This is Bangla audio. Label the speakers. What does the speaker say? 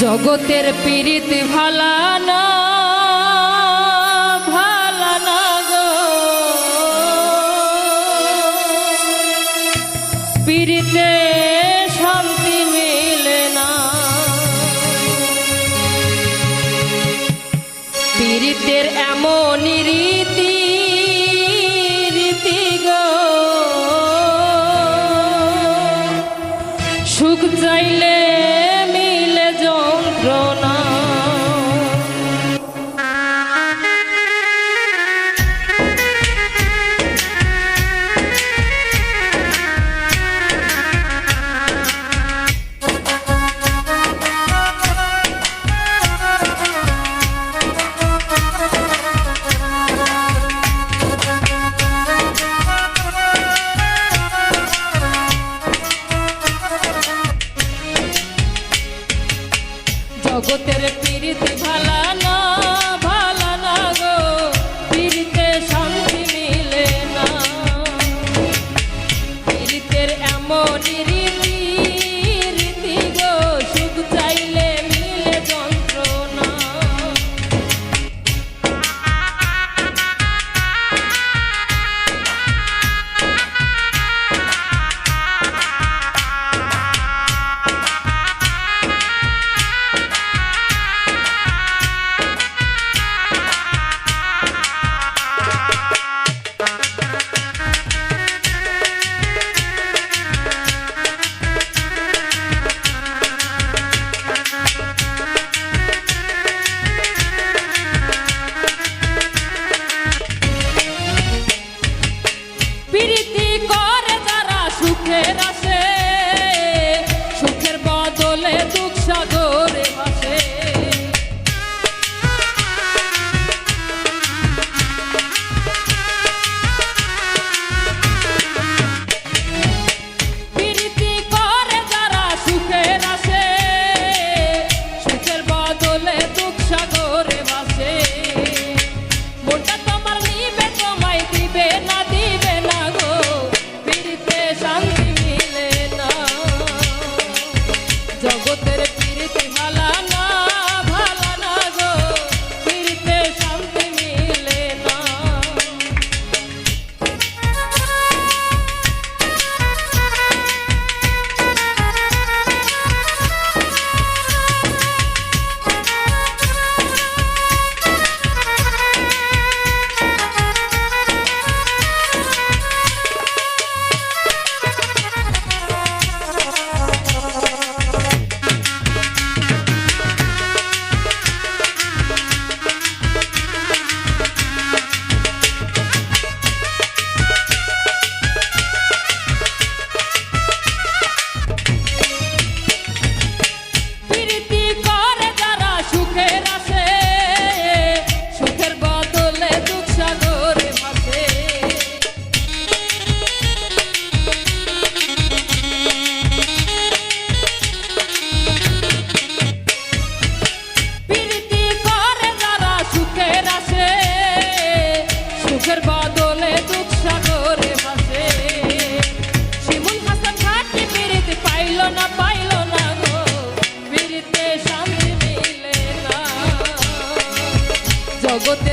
Speaker 1: জগতের পীড়িত ভালা না গো, পীড়িতে শান্তি মিলে না, পীড়িতের এমন রীতি গো, সুখ চাইলে মিলে যন্ত্রণা। জগতের পীড়িত ভালা না গো, পীড়িতে শান্তি মিলে না, পীড়িতের এমন রীতি গো, সুখ চাইলে মিলে যন্ত্রণা। প্রীতি করে যারা সুখের আসে, সুখের বদলে দুঃখ সাগরে ভাসে, প্রীতি করে যারা সুখের আসে, সুখের বদলে দুঃখ সাগরে ভাসে। মনটা তোমার নিবে তোমায় দিবে না, দিবে না গো, পীড়িতে শান্তি মিলে না। জগতের পীড়িত ভালা না গো, পীড়িতে শান্তি মিলে না। প্রীতি করে যারা সুখের আসে, সুখের বদলে দুঃখ সাগরে ভাসে। প্রীতি করে যারা সুখের আসে, সুখের বদলে দুঃখ সাগরে ভাসে। শিমুল হাসান খাটি প্রীতি পাইল না গো, পীড়িতে শান্তি মিলে না। জগতে